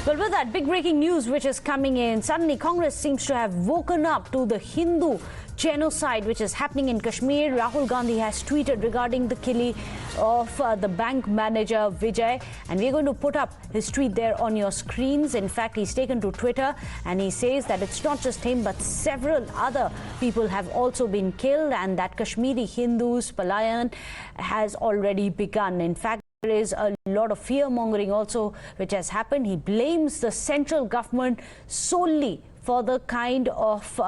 Well, with that big breaking news which is coming in, suddenly Congress seems to have woken up to the Hindu genocide which is happening in Kashmir. Rahul Gandhi has tweeted regarding the killing of the bank manager Vijay, and we're going to put up his tweet there on your screens. In fact, he's taken to Twitter and he says that it's not just him but several other people have also been killed, and that Kashmiri Hindus palayan has already begun. In fact, there is a lot of fear-mongering also which has happened. He blames the central government solely for the kind of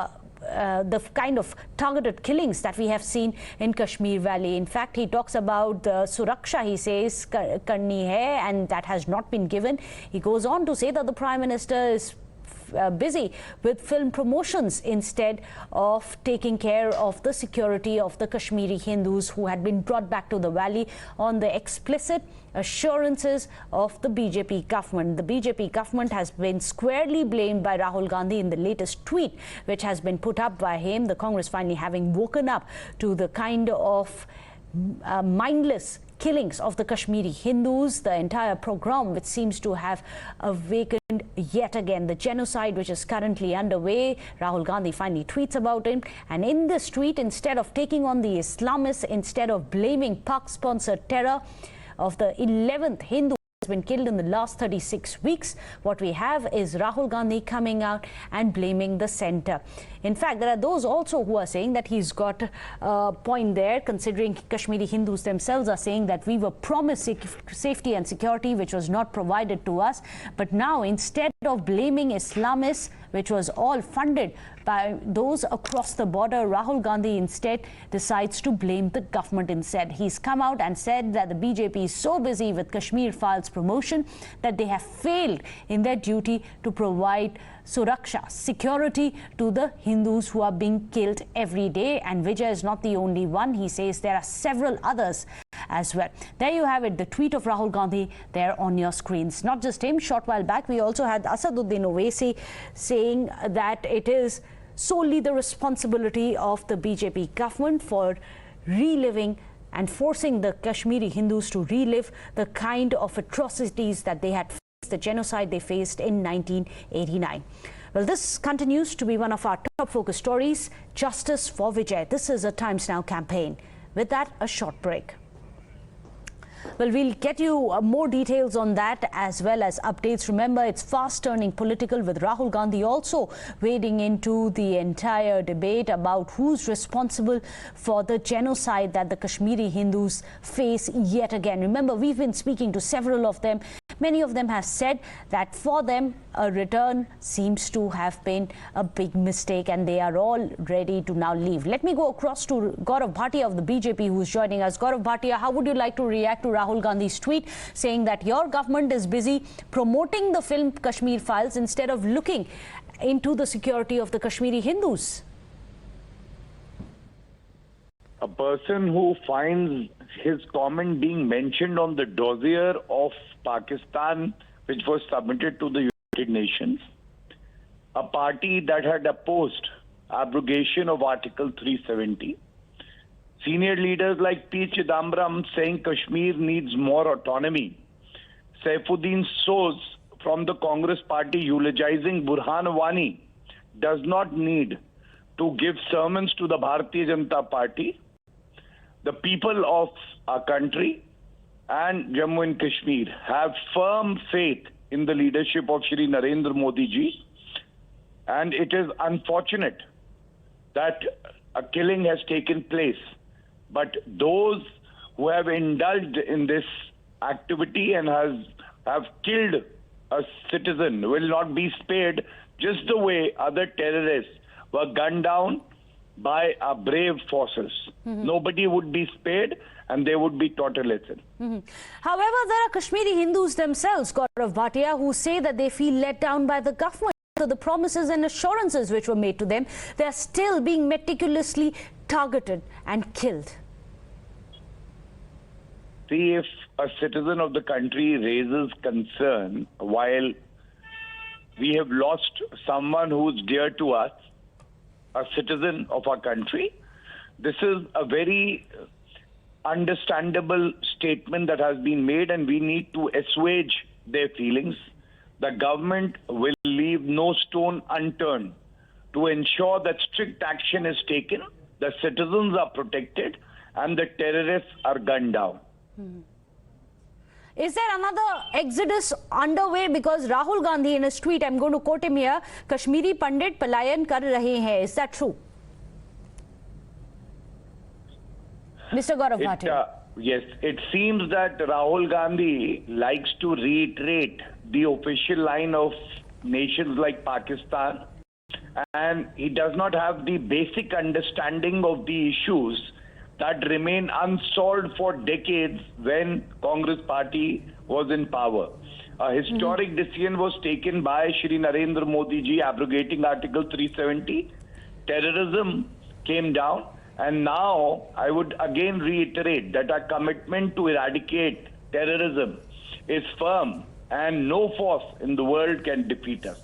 targeted killings that we have seen in Kashmir Valley. In fact, he talks about the Suraksha, he says, karni hai, and that has not been given. He goes on to say that the Prime Minister is busy with film promotions instead of taking care of the security of the Kashmiri Hindus who had been brought back to the valley on the explicit assurances of the BJP government. The BJP government has been squarely blamed by Rahul Gandhi in the latest tweet which has been put up by him. The Congress finally having woken up to the kind of mindless killings of the Kashmiri Hindus, the entire program which seems to have awakened yet again. The genocide which is currently underway, Rahul Gandhi finally tweets about it, and in this tweet, instead of taking on the Islamists, instead of blaming Pak-sponsored terror of the 11th Hindu has been killed in the last 36 weeks, what we have is Rahul Gandhi coming out and blaming the centre. In fact, there are those also who are saying that he's got a point there, considering Kashmiri Hindus themselves are saying that we were promised safety and security which was not provided to us. But now, instead of blaming Islamists, which was all funded by those across the border, Rahul Gandhi instead decides to blame the government instead. He's come out and said that the BJP is so busy with Kashmir Files promotion that they have failed in their duty to provide Suraksha, security to the Hindus who are being killed every day. And Vijay is not the only one. He says there are several others as well. There you have it, the tweet of Rahul Gandhi there on your screens. Not just him, short while back we also had Asaduddin Owaisi saying that it is solely the responsibility of the BJP government for reliving and forcing the Kashmiri Hindus to relive the kind of atrocities that they had faced, the genocide they faced in 1989. Well, this continues to be one of our top focus stories, Justice for Vijay. This is a Times Now campaign. With that, a short break. Well, we'll get you more details on that as well as updates. Remember, it's fast turning political with Rahul Gandhi also wading into the entire debate about who's responsible for the genocide that the Kashmiri Hindus face yet again. Remember, we've been speaking to several of them. Many of them have said that for them, a return seems to have been a big mistake and they are all ready to now leave. Let me go across to Gaurav Bhatia of the BJP who's joining us. Gaurav Bhatia, how would you like to react to Rahul Gandhi's tweet saying that your government is busy promoting the film Kashmir Files instead of looking into the security of the Kashmiri Hindus? A person who finds his comment being mentioned on the dossier of Pakistan, which was submitted to the United Nations, a party that had opposed abrogation of Article 370, senior leaders like P. Chidambaram saying Kashmir needs more autonomy, Saifuddin Soz from the Congress party eulogizing Burhan Wani does not need to give sermons to the Bharatiya Janata Party. The people of our country and Jammu and Kashmir have firm faith in the leadership of Shri Narendra Modi ji, and it is unfortunate that a killing has taken place. But those who have indulged in this activity and have killed a citizen will not be spared, just the way other terrorists were gunned down by our brave forces. Nobody would be spared and they would be taught a lesson. However, there are Kashmiri Hindus themselves, Gaurav Bhatia, who say that they feel let down by the government. So the promises and assurances which were made to them, they are still being meticulously targeted and killed. See, if a citizen of the country raises concern while we have lost someone who's dear to us, a citizen of our country, this is a very understandable statement that has been made, and we need to assuage their feelings. the government will leave no stone unturned to ensure that strict action is taken, the citizens are protected, and the terrorists are gunned down. Is there another exodus underway? Because Rahul Gandhi, in his tweet, I'm going to quote him here, Kashmiri Pandit palayan kar rahe hain. Is that true? Mr. Gaurav Bhatia. Yes, it seems that Rahul Gandhi likes to reiterate the official line of nations like Pakistan, and he does not have the basic understanding of the issues that remain unsolved for decades when Congress party was in power. A historic decision was taken by Shri Narendra Modi ji abrogating Article 370. Terrorism came down. And now I would again reiterate that our commitment to eradicate terrorism is firm and no force in the world can defeat us.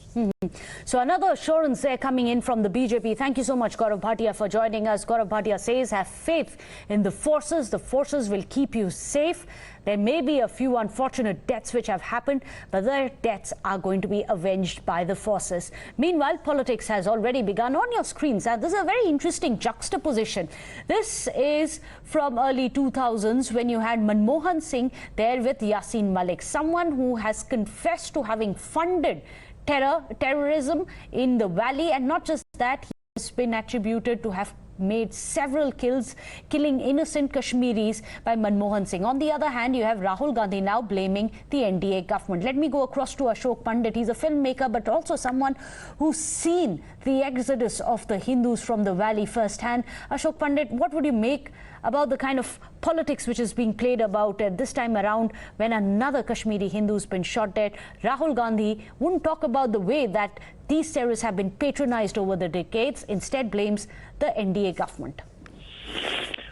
So another assurance there coming in from the BJP. Thank you so much, Gaurav Bhatia, for joining us. Gaurav Bhatia says, have faith in the forces. The forces will keep you safe. There may be a few unfortunate deaths which have happened, but their deaths are going to be avenged by the forces. Meanwhile, politics has already begun on your screens. And this is a very interesting juxtaposition. This is from early 2000s when you had Manmohan Singh there with Yasin Malik, someone who has confessed to having funded terrorism in the valley, and not just that, he has been attributed to have made several killing innocent Kashmiris by Manmohan Singh. On the other hand, you have Rahul Gandhi now blaming the NDA government. Let me go across to Ashok Pandit. He's a filmmaker, but also someone who's seen the exodus of the Hindus from the valley firsthand. Ashok Pandit, what would you make about the kind of politics which is being played about this time around when another Kashmiri Hindu's been shot dead? Rahul Gandhi wouldn't talk about the way that these terrorists have been patronized over the decades, instead blames the NDA government.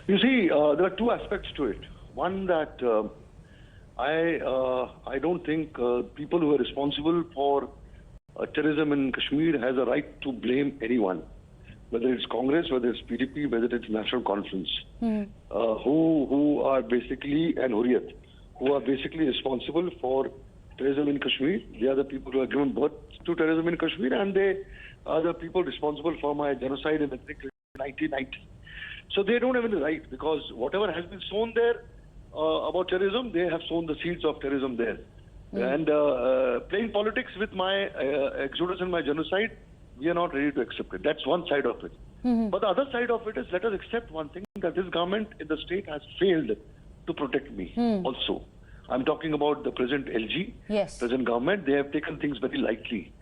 You see, there are two aspects to it. One, that I don't think people who are responsible for terrorism in Kashmir has a right to blame anyone, whether it's Congress, whether it's PDP, whether it's National Conference, who are basically, and Hurriyat, who are basically responsible for terrorism in Kashmir. They are the people who have given birth to terrorism in Kashmir, and they are the people responsible for my genocide in 1990. So they don't have any right, because whatever has been sown there about terrorism, they have sown the seeds of terrorism there. And playing politics with my exodus and my genocide, we are not ready to accept it. That's one side of it. But the other side of it is, let us accept one thing, that this government in the state has failed to protect me also. I'm talking about the present LG, present government. They have taken things very lightly.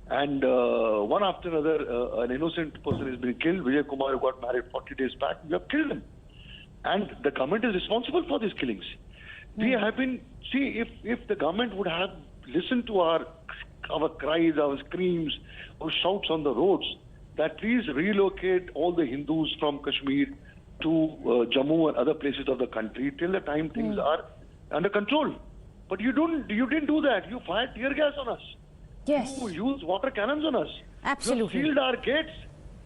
And one after another, an innocent person has been killed. Vijay Kumar, who got married 40 days back, we have killed him. And the government is responsible for these killings. We have been, see, if the government would have listened to our cries, our screams, our shouts on the roads, that please relocate all the Hindus from Kashmir to Jammu and other places of the country till the time things are under control. But you didn't do that. You fired tear gas on us. Yes. You used water cannons on us. Absolutely. You have sealed our gates.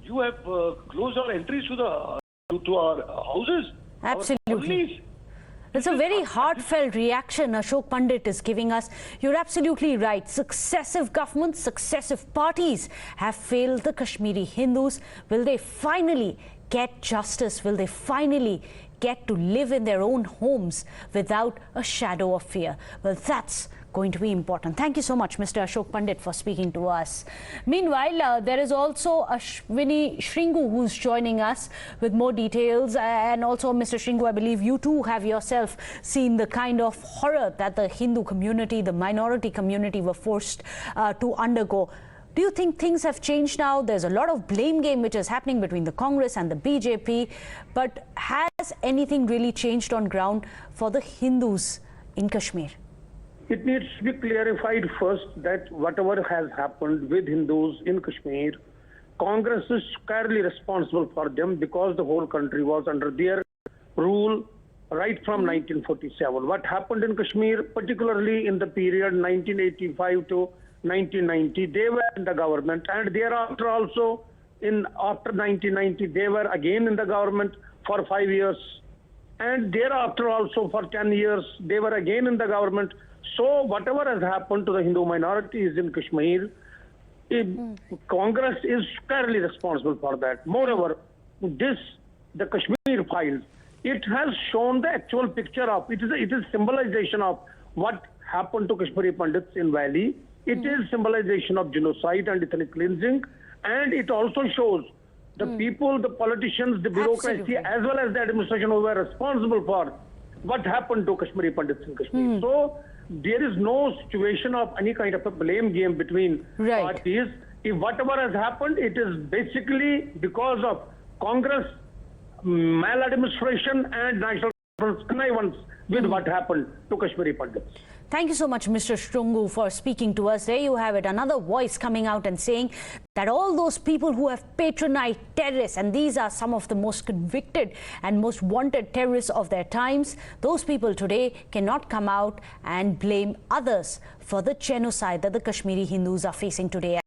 You have closed our entries to our houses. Absolutely. It's a very heartfelt reaction Ashok Pandit is giving us. You're absolutely right. Successive governments, successive parties have failed the Kashmiri Hindus. Will they finally get justice? Will they finally get to live in their own homes without a shadow of fear? Well, that's going to be important. Thank you so much, Mr. Ashok Pandit, for speaking to us. Meanwhile, there is also Ashwini Shringu who's joining us with more details. And also, Mr. Shringu, I believe you too have yourself seen the kind of horror that the Hindu community, the minority community, were forced to undergo. Do you think things have changed now? There's a lot of blame game which is happening between the Congress and the BJP. But has anything really changed on ground for the Hindus in Kashmir? It needs to be clarified first that whatever has happened with Hindus in Kashmir, Congress is squarely responsible for them, because the whole country was under their rule right from 1947. What happened in Kashmir, particularly in the period 1985 to 1990, they were in the government, and thereafter also after 1990 they were again in the government for 5 years, and thereafter also for 10 years they were again in the government. So whatever has happened to the Hindu minorities in Kashmir, Congress is squarely responsible for that. Moreover, the Kashmir files, it has shown the actual picture of, it is symbolization of what happened to Kashmiri Pandits in Valley. It is symbolization of genocide and ethnic cleansing, and it also shows the people, the politicians, the bureaucracy, as well as the administration who were responsible for what happened to Kashmiri Pandits in Kashmir. So there is no situation of any kind of a blame game between parties. If whatever has happened, it is basically because of Congress maladministration and national connivance with what happened to Kashmiri Pandits. Thank you so much, Mr. Strungu, for speaking to us. There you have it, another voice coming out and saying that all those people who have patronized terrorists, and these are some of the most convicted and most wanted terrorists of their times, those people today cannot come out and blame others for the genocide that the Kashmiri Hindus are facing today.